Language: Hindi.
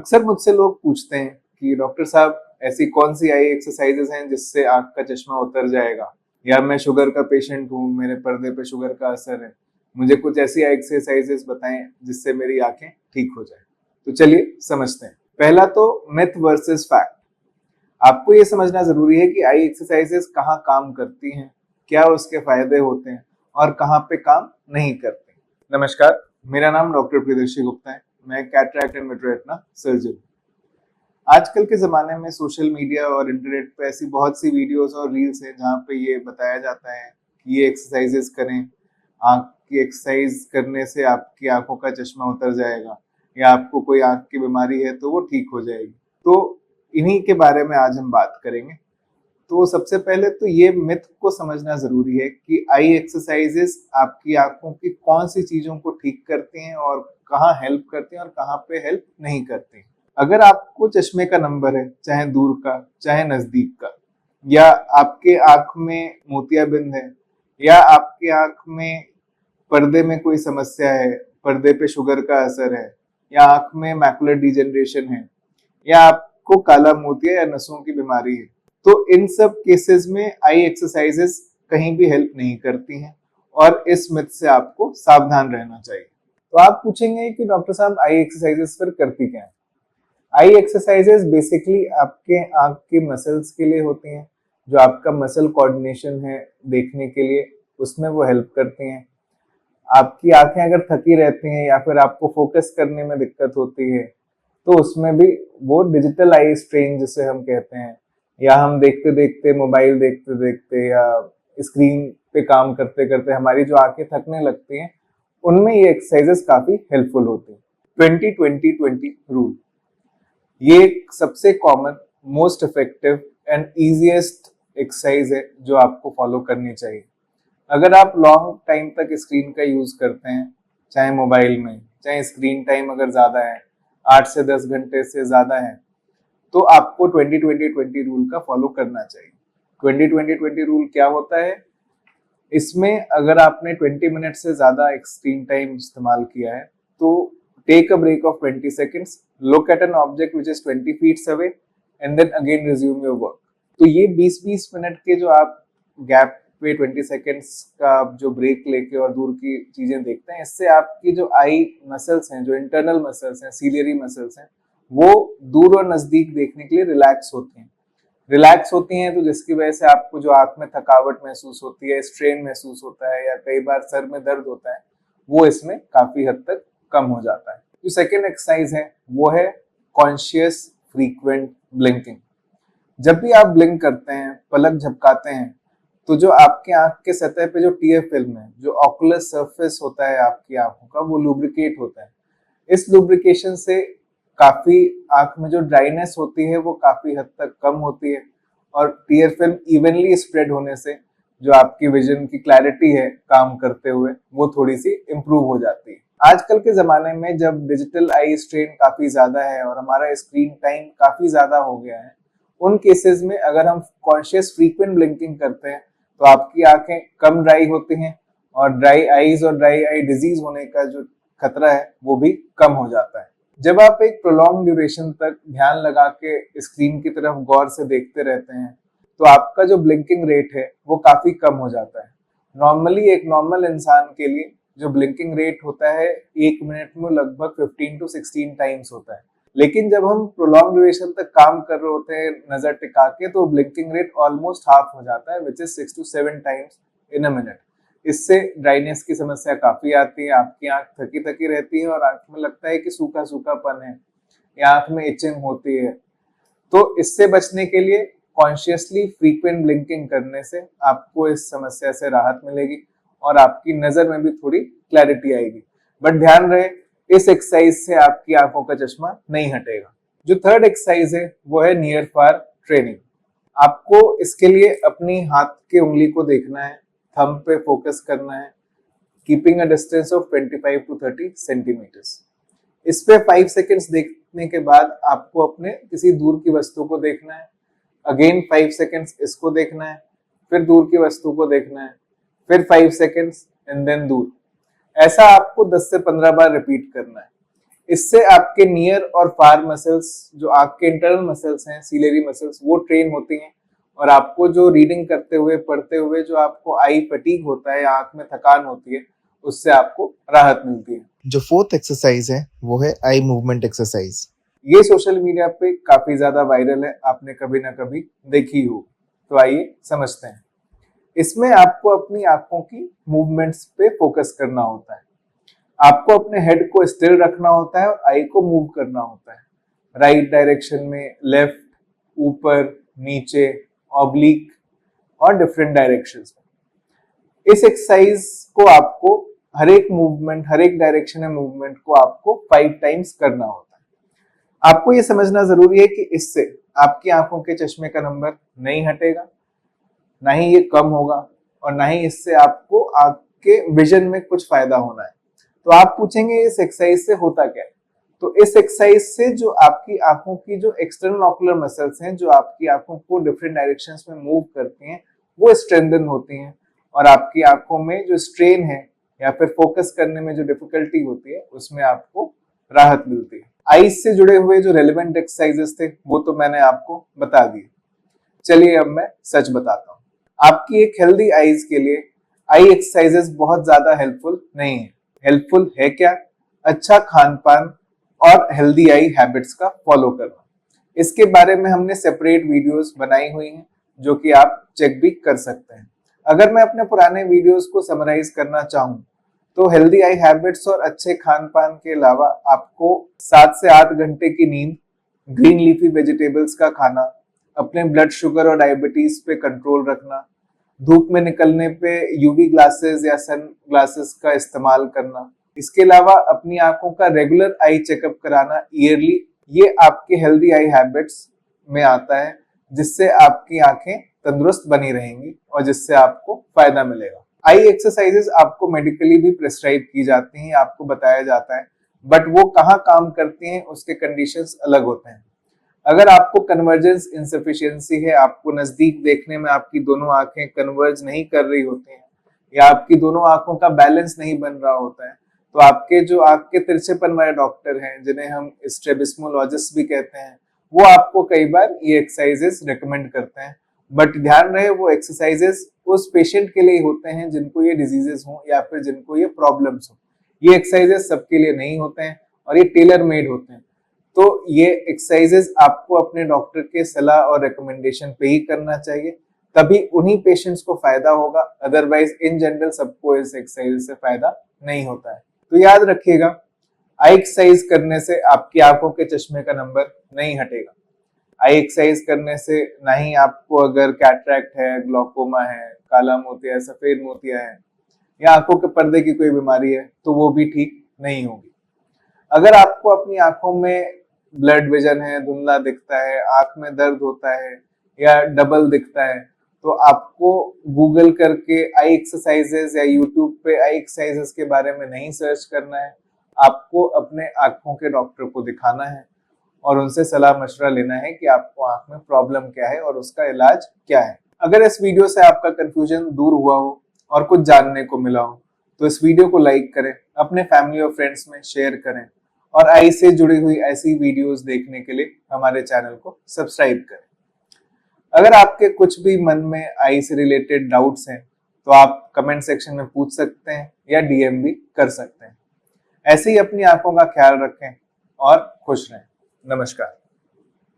अक्सर मुझसे लोग पूछते हैं कि डॉक्टर साहब ऐसी कौन सी आई एक्सरसाइजेस हैं जिससे आंख का चश्मा उतर जाएगा, या मैं शुगर का पेशेंट हूँ, मेरे पर्दे पे शुगर का असर है, मुझे कुछ ऐसी एक्सरसाइजेस बताएं जिससे मेरी आंखें ठीक हो जाए। तो चलिए समझते हैं। पहला तो मिथ वर्सेस फैक्ट। आपको ये समझना जरूरी है कि आई एक्सरसाइजेस कहाँ काम करती हैं, क्या उसके फायदे होते हैं और कहाँ पे काम नहीं करते। नमस्कार, मेरा नाम डॉक्टर प्रियदर्शी गुप्ता है। मैं कैटरैक्ट एंड रेटिना सर्जन। आजकल के ज़माने में सोशल मीडिया और इंटरनेट पे ऐसी बहुत सी वीडियोस और रील्स हैं जहाँ पे ये बताया जाता है कि ये एक्सरसाइजेस करें, आँख की एक्सरसाइज करने से आपकी आंखों का चश्मा उतर जाएगा, या आपको कोई आँख की बीमारी है तो वो ठीक हो जाएगी। तो इन्हीं के बारे में आज हम बात करेंगे। तो सबसे पहले तो ये मिथ को समझना जरूरी है कि आई एक्सरसाइजेस आपकी आंखों की कौन सी चीजों को ठीक करती हैं और कहाँ हेल्प करती हैं और कहाँ पे हेल्प नहीं करती हैं। अगर आपको चश्मे का नंबर है, चाहे दूर का चाहे नजदीक का, या आपके आंख में मोतियाबिंद है, या आपके आंख में पर्दे में कोई समस्या है, पर्दे पे शुगर का असर है, या आंख में मैकुलर डिजेनरेशन है, या आपको काला मोतिया या नसों की बीमारी है, तो इन सब केसेस में आई एक्सरसाइजेस कहीं भी हेल्प नहीं करती हैं और इस मिथ से आपको सावधान रहना चाहिए। तो आप पूछेंगे कि डॉक्टर साहब आई एक्सरसाइजेस फिर करती क्या है। आई एक्सरसाइजेस बेसिकली आपके आंख के मसल्स के लिए होती हैं, जो आपका मसल कोऑर्डिनेशन है देखने के लिए, उसमें वो हेल्प करती हैं। आपकी आंखें अगर थकी रहती हैं या फिर आपको फोकस करने में दिक्कत होती है तो उसमें भी वो डिजिटल आई स्ट्रेन जिसे हम कहते हैं, या हम देखते देखते मोबाइल देखते देखते या स्क्रीन पे काम करते करते हमारी जो आंखें थकने लगती हैं, उनमें ये एक्सरसाइजेस काफी हेल्पफुल होती हैं। 20-20-20 रूल, ये सबसे common, most effective and easiest exercise है जो आपको फॉलो करनी चाहिए। अगर आप लॉन्ग टाइम तक स्क्रीन का यूज करते हैं, चाहे मोबाइल में, चाहे स्क्रीन टाइम अगर ज्यादा है, 8 से 10 घंटे से ज्यादा है, तो आपको 20-20-20 रूल का फॉलो करना चाहिए। 20-20-20 रूल क्या होता है? इसमें अगर आपने 20 मिनट से ज्यादा स्क्रीन टाइम इस्तेमाल किया है तो take a break of 20 seconds, look at an object which is 20 feet away and then again resume your work. तो ये 20-20 मिनट के जो आप गैप पे 20 सेकेंड्स का जो ब्रेक लेके और दूर की चीजें देखते हैं, इससे आपकी जो आई मसल्स हैं, जो इंटरनल मसल्स हैं, सीलियरी मसल्स हैं, वो दूर और नजदीक देखने के लिए रिलैक्स होती हैं, तो जिसकी वजह से आपको जो आंख में थकावट महसूस होती है, स्ट्रेन महसूस होता है, या कई बार सर में दर्द होता है, वो इसमें काफी हद तक कम हो जाता है। जो सेकेंड एक्सरसाइज है वो है कॉन्शियस फ्रीक्वेंट ब्लिंकिंग। जब भी आप ब्लिंक करते हैं, पलक झपकाते हैं, तो जो आपके आंख के सतह पे जो टीएफ फिल्म है, जो ऑकुलर सरफेस होता है आपकी आंखों का, वो लुब्रिकेट होता है। इस लुब्रिकेशन से काफी आंख में जो ड्राइनेस होती है वो काफी हद तक कम होती है, और टीयर फिल्म इवनली स्प्रेड होने से जो आपकी विजन की क्लैरिटी है काम करते हुए, वो थोड़ी सी इंप्रूव हो जाती है। आजकल के जमाने में जब डिजिटल आई स्ट्रेन काफी ज्यादा है और हमारा स्क्रीन टाइम काफी ज्यादा हो गया है, उन केसेस में अगर हम कॉन्शियस फ्रीक्वेंट ब्लिंकिंग करते हैं तो आपकी आंखें कम ड्राई होती हैं और ड्राई आईज और ड्राई आई डिजीज होने का जो खतरा है वो भी कम हो जाता है। जब आप एक प्रोलॉन्ग ड्यूरेशन तक ध्यान लगा के स्क्रीन की तरफ गौर से देखते रहते हैं तो आपका जो ब्लिंकिंग रेट है वो काफी कम हो जाता है। नॉर्मली एक नॉर्मल इंसान के लिए जो ब्लिंकिंग रेट होता है 1 मिनट में लगभग 15 to 16 टाइम्स होता है, लेकिन जब हम प्रोलॉन्ग ड्यूरेशन तक काम कर रहे होते हैं नजर टिका के, तो ब्लिंकिंग रेट ऑलमोस्ट हाफ हो जाता है, which is 6 to 7 times in a minute. इससे ड्राइनेस की समस्या काफी आती है, आपकी आंख थकी थकी रहती है और आंख में लगता है कि सूखा सूखापन है, या आंख में इचिंग होती है। तो इससे बचने के लिए कॉन्शियसली फ्रीक्वेंट ब्लिंकिंग करने से आपको इस समस्या से राहत मिलेगी और आपकी नजर में भी थोड़ी क्लैरिटी आएगी। बट ध्यान रहे, इस एक्सरसाइज से आपकी आंखों का चश्मा नहीं हटेगा। जो थर्ड एक्सरसाइज है वो है नियर फार ट्रेनिंग। आपको इसके लिए अपनी हाथ की उंगली को देखना है, थंब पे फोकस करना है, keeping a distance of 25 to 30 centimetres. इस पे 5 सेकेंड्स देखने के बाद आपको अपने किसी दूर की वस्तु को देखना है, अगेन 5 सेकेंड्स इसको देखना है, फिर दूर की वस्तु को देखना है, फिर 5 सेकेंड्स एंड देन दूर। ऐसा आपको 10 से 15 बार रिपीट करना है। इससे आपके नियर और फार मसल्स, जो आंख के इंटरनल मसल्स हैं, सीलियरी मसल्स, वो ट्रेन होती हैं और आपको जो रीडिंग करते हुए, पढ़ते हुए जो आपको आई फटीग होता है, आंख में थकान होती है, उससे आपको राहत मिलती है। जो फोर्थ एक्सरसाइज है वो है आई मूवमेंट एक्सरसाइज। ये सोशल मीडिया पे काफी ज्यादा वायरल है, आपने कभी ना कभी देखी हो, तो आइए समझते हैं। इसमें आपको अपनी आंखों की मूवमेंट्स पे फोकस करना होता है। आपको अपने हेड को स्थिर रखना होता है और आई को मूव करना होता है, राइट डायरेक्शन में, लेफ्ट, ऊपर, नीचे, ऑब्लिक और डिफरेंट डायरेक्शंस में। इस एक्सरसाइज को आपको हर एक मूवमेंट, हर एक डायरेक्शन में मूवमेंट को आपको 5 टाइम्स करना होता है। आपको ये समझना जरूरी है कि इससे आपकी आंखों के चश्मे का नंबर नहीं हटेगा, ना ही ये कम होगा और ना ही इससे आपको आंख के विजन में कुछ फायदा होना है। तो आप पूछेंगे इस एक्सरसाइज से होता क्या है? तो इस एक्सरसाइज से जो आपकी आंखों की जो एक्सटर्नल ऑकुलर मसल्स हैं, जो आपकी आंखों को डिफरेंट डायरेक्शंस में मूव करती हैं, वो स्ट्रेंथन होती हैं और आपकी आंखों में जो स्ट्रेन है या फिर फोकस करने में जो डिफिकल्टी होती है, उसमें आपको राहत मिलती है। आईज से जुड़े हुए जो रेलेवेंट एक्सरसाइजेस थे वो तो मैंने आपको बता दिए। चलिए अब मैं सच बताता हूँ। आपकी एक हेल्दी आईज के लिए आई एक्सरसाइजेस बहुत ज्यादा हेल्पफुल नहीं है। हेल्पफुल है क्या? अच्छा खान पान और हेल्दी आई हैबिट्स का फॉलो करना। इसके बारे में हमने सेपरेट वीडियोस बनाई हुई हैं, जो कि आप चेक भी कर सकते हैं। अगर मैं अपने पुराने वीडियोस को समराइज करना चाहूँ तो हेल्दी आई हैबिट्स और अच्छे खान पान के अलावा आपको 7 से 8 घंटे की नींद, ग्रीन लीफी वेजिटेबल्स का खाना, अपने ब्लड शुगर और डायबिटीज पे कंट्रोल रखना, धूप में निकलने पे यूवी ग्लासेस या सन ग्लासेस का इस्तेमाल करना, इसके अलावा अपनी आंखों का रेगुलर आई चेकअप कराना ईयरली, ये आपके हेल्दी आई हैबिट्स में आता है, जिससे आपकी आंखें तंदुरुस्त बनी रहेंगी और जिससे आपको फायदा मिलेगा। आई एक्सरसाइजेस आपको मेडिकली भी प्रेस्क्राइब की जाती हैं, आपको बताया जाता है, बट वो कहाँ काम करती हैं उसके कंडीशंस अलग होते हैं। अगर आपको कन्वर्जेंस इनसफिशियंसी है, आपको नजदीक देखने में आपकी दोनों आंखें कन्वर्ज नहीं कर रही होती हैं या आपकी दोनों आंखों का बैलेंस नहीं बन रहा होता है, तो आपके जो आंख के तिरछेपन वाले डॉक्टर हैं, जिन्हें हम स्ट्रेबिस्मोलॉजिस्ट भी कहते हैं, वो आपको कई बार ये एक्सरसाइजेस रिकमेंड करते हैं। बट ध्यान रहे, वो एक्सरसाइजेस उस पेशेंट के लिए होते हैं जिनको ये डिजीजेस हों या फिर जिनको ये प्रॉब्लम्स हो। ये एक्सरसाइजेस सबके लिए नहीं होते हैं और ये टेलर मेड होते हैं। तो ये एक्सरसाइजेस आपको अपने डॉक्टर के सलाह और रिकमेंडेशन पे ही करना चाहिए, तभी उन्हीं पेशेंट्स को फायदा होगा। अदरवाइज इन जनरल सबको इस एक्सरसाइज से फायदा नहीं होता है। तो याद रखिएगा, आई एक्सरसाइज करने से आपकी आंखों के चश्मे का नंबर नहीं हटेगा। आई एक्सरसाइज करने से ना ही आपको अगर कैटरैक्ट है, ग्लूकोमा है, काला मोतिया, सफेद मोतिया है या आंखों के पर्दे की कोई बीमारी है, तो वो भी ठीक नहीं होगी। अगर आपको अपनी आंखों में ब्लड विजन है, धुंधला दिखता है, आंख में दर्द होता है या डबल दिखता है, तो आपको गूगल करके आई एक्सरसाइजेस या यूट्यूब पे आई एक्सरसाइजेस के बारे में नहीं सर्च करना है। आपको अपने आंखों के डॉक्टर को दिखाना है और उनसे सलाह मशवरा लेना है कि आपको आंख में प्रॉब्लम क्या है और उसका इलाज क्या है। अगर इस वीडियो से आपका कंफ्यूजन दूर हुआ हो और कुछ जानने को मिला हो, तो इस वीडियो को लाइक करें, अपने फैमिली और फ्रेंड्स में शेयर करें और आई से जुड़ी हुई ऐसी वीडियोस देखने के लिए हमारे चैनल को सब्सक्राइब करें। अगर आपके कुछ भी मन में आई से रिलेटेड डाउट्स हैं, तो आप कमेंट सेक्शन में पूछ सकते हैं या डीएम भी कर सकते हैं। ऐसे ही अपनी आंखों का ख्याल रखें और खुश रहें। नमस्कार।